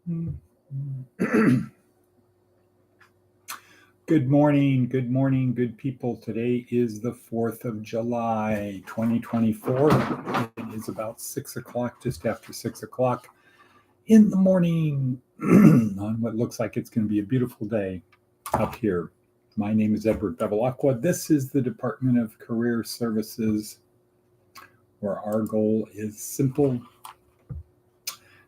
Good morning, good people. Today is the 4th of July, 2024. It is about 6 o'clock, just after 6 o'clock in the morning on what looks like it's going to be a beautiful day up here. My name is Edward Bevilacqua. This is the Department of Career Services, where our goal is simple: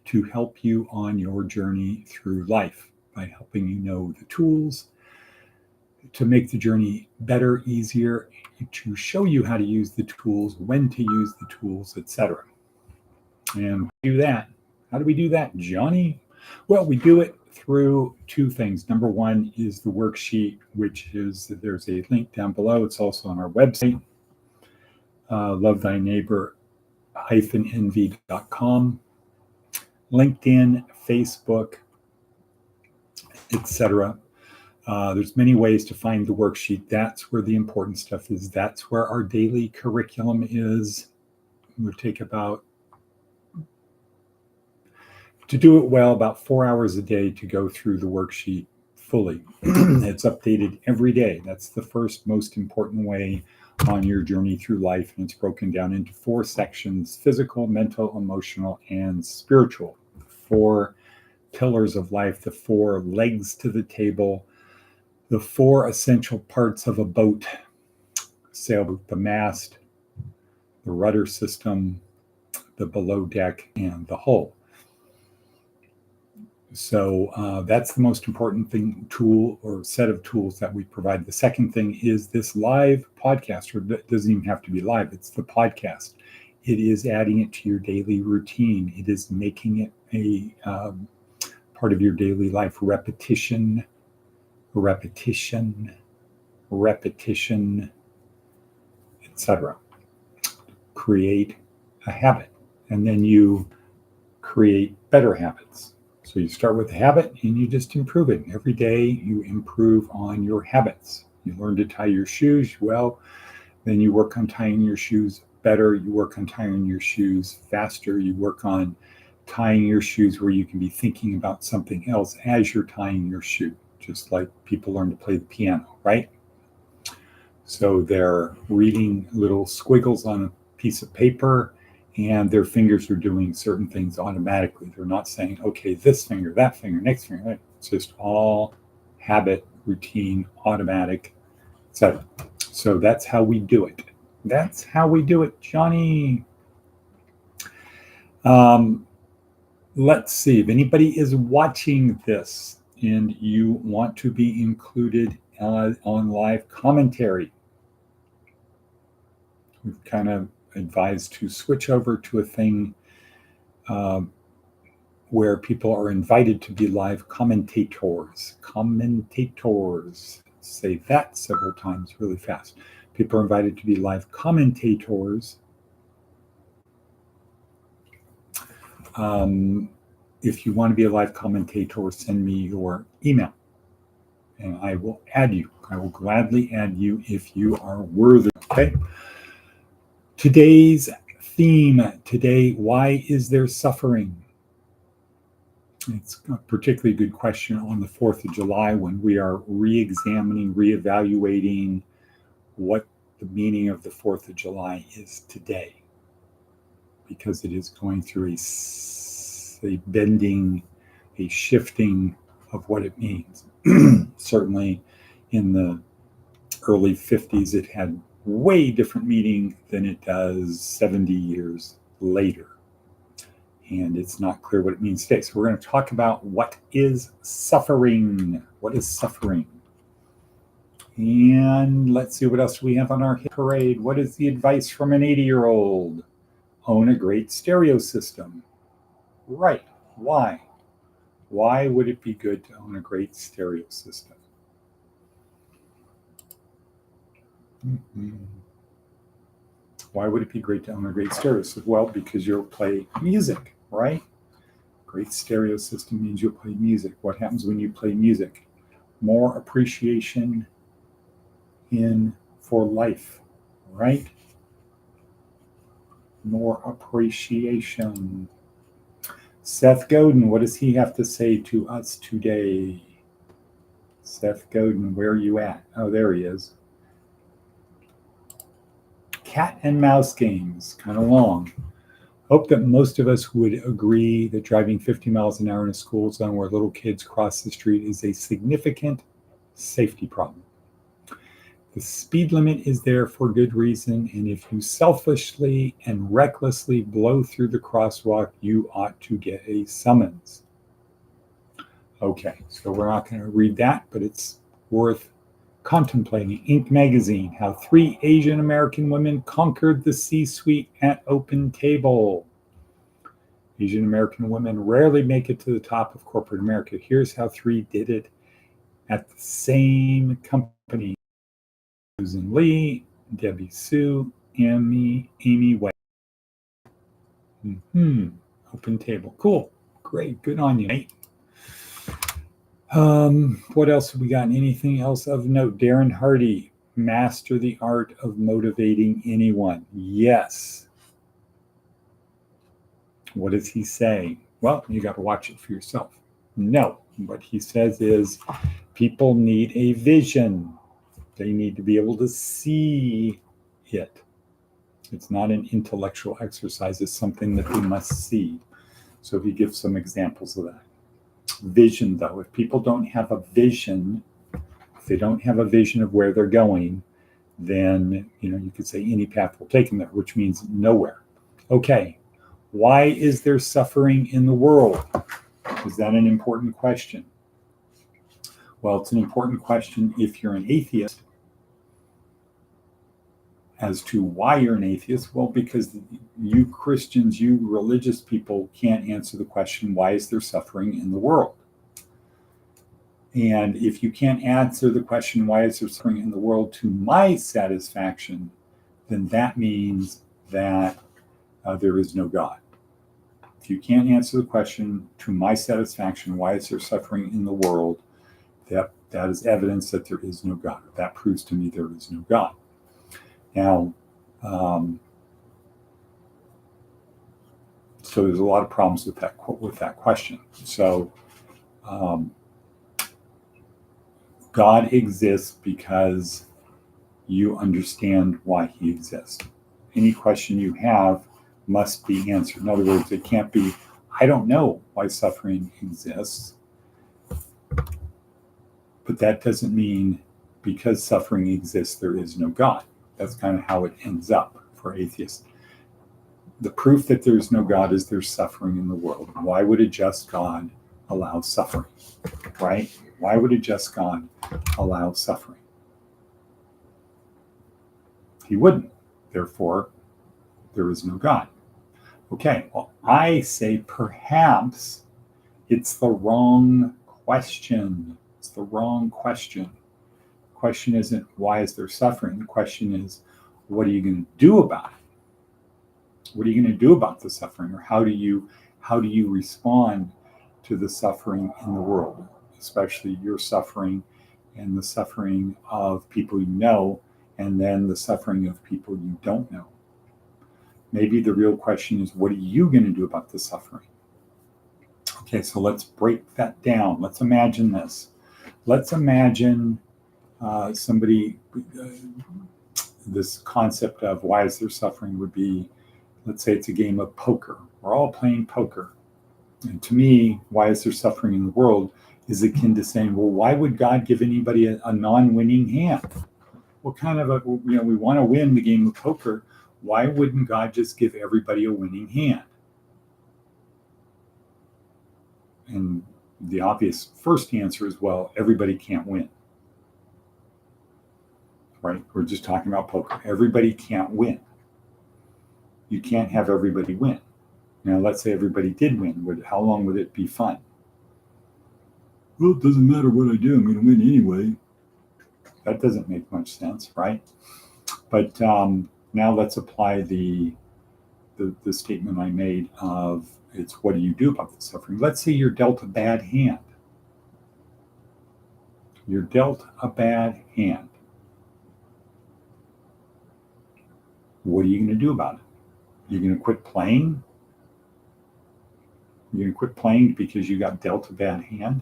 to help you on your journey through life by helping you know the tools to make the journey better, easier, to show you how to use the tools, when to use the tools, etc. And do that. How do we do that, Johnny? Well, we do it through two things. Number one is the worksheet, which is, there's a link down below. It's also on our website, lovethyneighbor-nv.com, LinkedIn, Facebook, etc. There's many ways to find the worksheet. That's where the important stuff is. That's where our daily curriculum is. We'll take to do it well, about 4 hours a day to go through the worksheet fully. It's updated every day. That's the first most important way on your journey through life. And it's broken down into 4 sections: physical, mental, emotional, and spiritual. The 4 pillars of life, the 4 legs to the table, the 4 essential parts of a boat: sailboat, the mast, the rudder system, the below deck, and the hull. So that's the most important thing, tool or set of tools that we provide. The second thing is this live podcast, or it doesn't even have to be live, it's the podcast. It is adding it to your daily routine. It is making it a part of your daily life. Repetition, etc. Create a habit, and then you create better habits. So you start with a habit and you just improve it. Every day you improve on your habits. You learn to tie your shoes well, then you work on tying your shoes better. You work on tying your shoes faster. You work on tying your shoes where you can be thinking about something else as you're tying your shoe, just like people learn to play the piano, right? So they're reading little squiggles on a piece of paper, and their fingers are doing certain things automatically. They're not saying, okay, this finger, that finger, next finger. It's just all habit, routine, automatic, etc. So that's how we do it. That's how we do it, Johnny. Let's see if anybody is watching this and you want to be included on live commentary. We've kind of advised to switch over to a thing where people are invited to be live commentators. Say that several times really fast. People are invited to be live commentators. If you want to be a live commentator, send me your email and I will add you. I will gladly add you if you are worthy. Okay. Today's theme today: why is there suffering? It's a particularly good question on the 4th of July when we are re-examining, re-evaluating what the meaning of the 4th of July is today, because it is going through a bending, a shifting of what it means. Certainly in the early 50s, it had way different meaning than it does 70 years later. And it's not clear what it means today. So we're going to talk about what is suffering. What is suffering? And let's see, what else we have on our hit parade. What is the advice from an 80-year-old? Own a great stereo system. Right. Why? Why would it be good to own a great stereo system? Why would it be great to own a great stereo system? Well, because you'll play music, right? Great stereo system means you'll play music. What happens when you play music? More appreciation for life, right? More appreciation. Seth Godin, what does he have to say to us today? Seth Godin, where are you at? Oh, there he is. Cat and mouse games, kind of long. Hope that most of us would agree that driving 50 miles an hour in a school zone where little kids cross the street is a significant safety problem. The speed limit is there for good reason, and if you selfishly and recklessly blow through the crosswalk, you ought to get a summons. Okay, so we're not going to read that, but it's worth contemplating. Inc. magazine, how 3 Asian American women conquered the C-suite at Open Table. Asian American women rarely make it to the top of corporate America. Here's how 3 did it at the same company. Susan Lee, Debbie Sue, Amy White. Open Table. Cool. Great. Good on you, mate. What else have we got? Anything else of note? Darren Hardy, master the art of motivating anyone. Yes. What does he say? Well, you got to watch it for yourself. No. What he says is people need a vision. They need to be able to see it. It's not an intellectual exercise. It's something that they must see. So he gives some examples of that. Vision, though, if people don't have a vision, if they don't have a vision of where they're going, then, you could say any path will take them there, which means nowhere. Okay, why is there suffering in the world? Is that an important question? Well, it's an important question if you're an atheist. As to why you're an atheist, well, because you Christians, you religious people can't answer the question, why is there suffering in the world? And if you can't answer the question, why is there suffering in the world to my satisfaction, then that means that there is no God. If you can't answer the question, to my satisfaction, why is there suffering in the world, that is evidence that there is no God. That proves to me there is no God. Now, so there's a lot of problems with that question. So, God exists because you understand why he exists. Any question you have must be answered. In other words, it can't be, I don't know why suffering exists, but that doesn't mean because suffering exists, there is no God. That's kind of how it ends up for atheists. The proof that there's no God is there's suffering in the world. Why would a just God allow suffering, right? Why would a just God allow suffering? He wouldn't. Therefore, there is no God. Okay, well, I say perhaps it's the wrong question. It's the wrong question. The question isn't why is there suffering? The question is, what are you going to do about it? What are you going to do about the suffering? Or how do you respond to the suffering in the world, especially your suffering and the suffering of people you know, and then the suffering of people you don't know? Maybe the real question is, what are you going to do about the suffering? Okay, so let's break that down. Let's imagine this. Let's imagine this concept of why is there suffering would be, let's say it's a game of poker. We're all playing poker. And to me, why is there suffering in the world is akin to saying, well, why would God give anybody a non-winning hand? What kind of we want to win the game of poker. Why wouldn't God just give everybody a winning hand? And the obvious first answer is, well, everybody can't win. Right? We're just talking about poker. Everybody can't win. You can't have everybody win. Now, let's say everybody did win. How long would it be fun? Well, it doesn't matter what I do. I'm going to win anyway. That doesn't make much sense, right? But now let's apply the statement I made of it's what do you do about the suffering? Let's say you're dealt a bad hand. You're dealt a bad hand. What are you going to do about it? You're going to quit playing? You're going to quit playing because you got dealt a bad hand.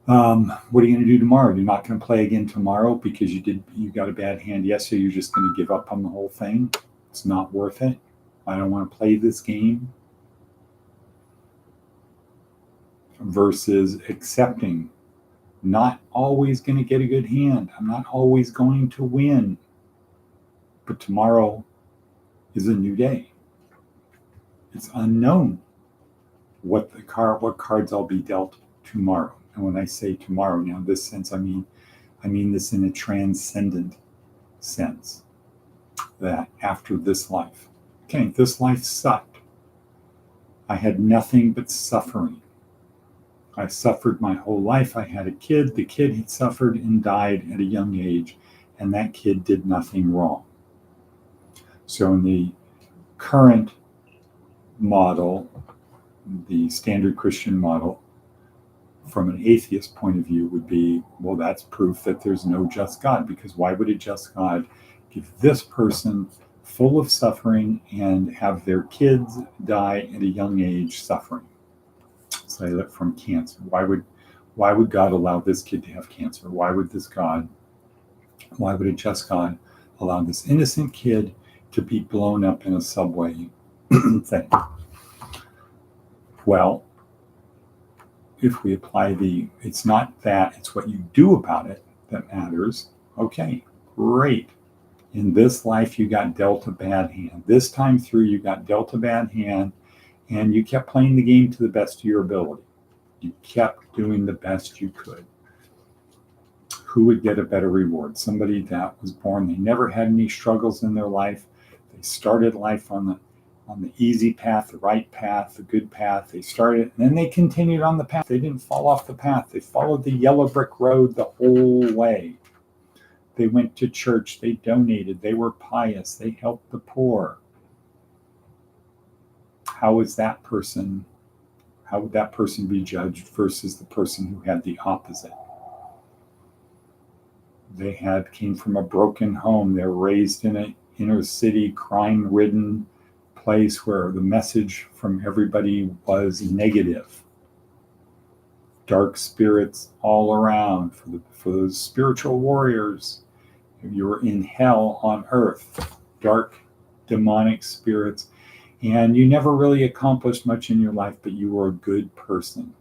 What are you going to do tomorrow? You're not going to play again tomorrow because you got a bad hand yesterday. You're just going to give up on the whole thing. It's not worth it. I don't want to play this game. Versus accepting, not always going to get a good hand. I'm not always going to win. But tomorrow is a new day. It's unknown what cards I'll be dealt tomorrow. And when I say tomorrow, now in this sense, I mean this in a transcendent sense, that after this life. Okay, this life sucked. I had nothing but suffering. I suffered my whole life. I had a kid. The kid had suffered and died at a young age, and that kid did nothing wrong. So in the current model, the standard Christian model, from an atheist point of view, would be, well, that's proof that there's no just God, because why would a just God give this person full of suffering and have their kids die at a young age suffering? Say that from cancer. Why would God allow this kid to have cancer? Why would a just God allow this innocent kid to be blown up in a subway thing? Well, if we apply it's not that, it's what you do about it that matters. Okay, great. In this life, you got dealt a bad hand. This time through, you got dealt a bad hand, and you kept playing the game to the best of your ability. You kept doing the best you could. Who would get a better reward? Somebody that was born, they never had any struggles in their life. They started life on the easy path, the right path, the good path. They started, and then they continued on the path. They didn't fall off the path. They followed the yellow brick road the whole way. They went to church. They donated. They were pious. They helped the poor. How would that person be judged versus the person who had the opposite? They came from a broken home. They were raised in an inner city, crime-ridden place where the message from everybody was negative. Dark spirits all around. For those spiritual warriors, you were in hell on earth. Dark, demonic spirits. And you never really accomplished much in your life, but you were a good person.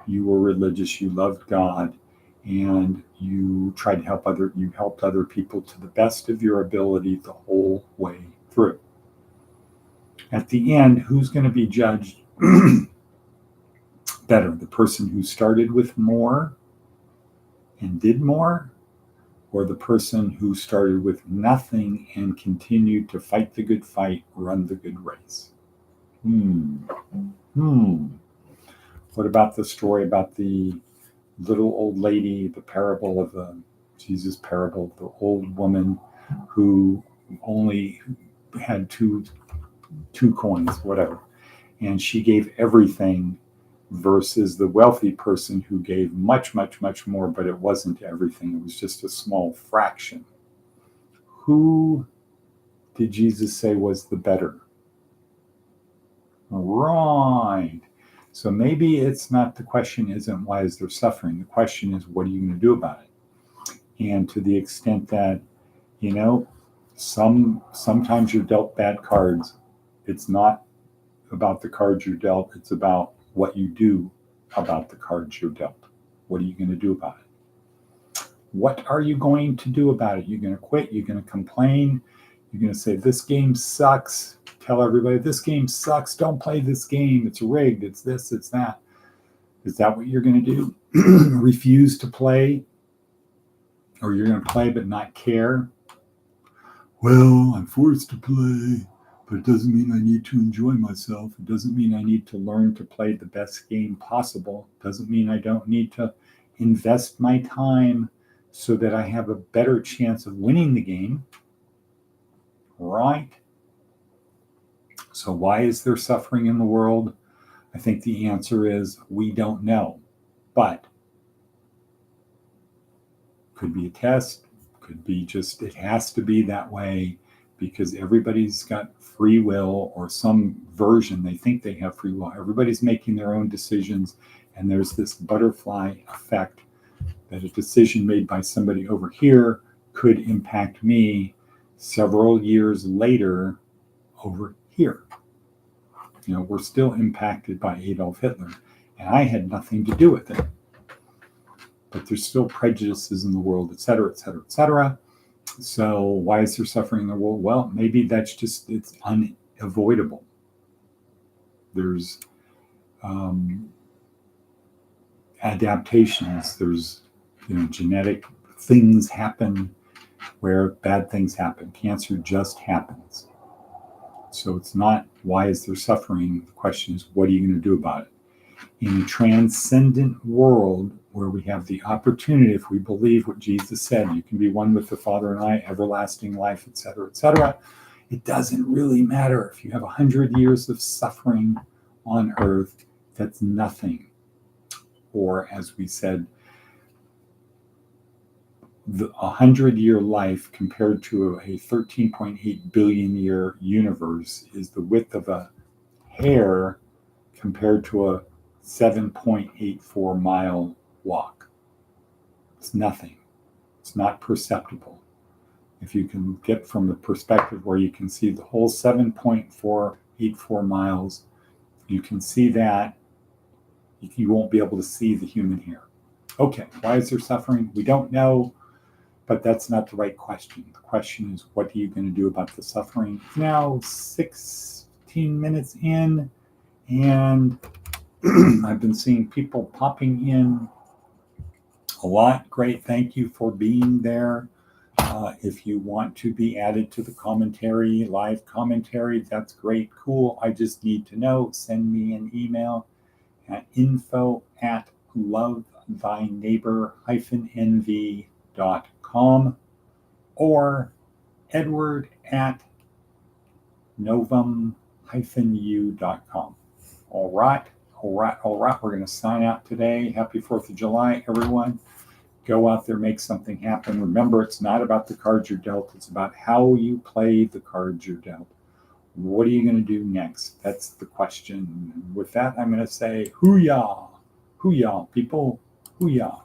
You were religious, you loved God, and you tried to you helped other people to the best of your ability the whole way through. At the end, who's going to be judged better? The person who started with more and did more, or the person who started with nothing and continued to fight the good fight, run the good race? What about the story about the little old lady, the parable of Jesus' parable, the old woman who only had two coins, whatever, and she gave everything, versus the wealthy person who gave much, much, much more, but it wasn't everything. It was just a small fraction. Who did Jesus say was the better? Right. So maybe it's not, the question isn't why is there suffering? The question is, what are you going to do about it? And to the extent that, sometimes you're dealt bad cards, it's not about the cards you're dealt, it's about what you do about the cards you're dealt. What are you going to do about it? What are you going to do about it? You're going to quit? You're going to complain? You're going to say, this game sucks? Tell everybody, this game sucks. Don't play this game. It's rigged. It's this, it's that. Is that what you're going to do? Refuse to play? Or you're going to play but not care? Well, I'm forced to play, but it doesn't mean I need to enjoy myself. It doesn't mean I need to learn to play the best game possible. It doesn't mean I don't need to invest my time so that I have a better chance of winning the game. Right? So why is there suffering in the world? I think the answer is we don't know. But could be a test, could be just, it has to be that way because everybody's got free will, or some version they think they have free will. Everybody's making their own decisions, and there's this butterfly effect that a decision made by somebody over here could impact me several years later over here. We're still impacted by Adolf Hitler, and I had nothing to do with it. But there's still prejudices in the world, et cetera, et cetera, et cetera. So why is there suffering in the world? Well, maybe that's just, it's unavoidable. There's adaptations. There's, genetic things happen where bad things happen. Cancer just happens. So it's not, why is there suffering? The question is, what are you going to do about it? In a transcendent world where we have the opportunity, if we believe what Jesus said, you can be one with the Father and I, everlasting life, et cetera, it doesn't really matter if you have 100 years of suffering on earth. That's nothing. Or as we said, the 100-year life compared to a 13.8 billion year universe is the width of a hair compared to a 7.84 mile walk. It's nothing. It's not perceptible. If you can get from the perspective where you can see the whole 7.484 miles, you can see that, you won't be able to see the human hair. Okay, why is there suffering? We don't know, but that's not the right question. The question is, what are you going to do about the suffering? It's now 16 minutes in, and I've been seeing people popping in a lot. Great. Thank you for being there. If you want to be added to the commentary, live commentary, that's great. Cool. I just need to know. Send me an email at info@lovethyneighbor-nv.com or edward@novum-u.com. All right. We're going to sign out today. Happy 4th of July, everyone. Go out there, make something happen. Remember, it's not about the cards you're dealt. It's about how you play the cards you're dealt. What are you going to do next? That's the question. With that, I'm going to say, hoo-yah, people, hoo-yah.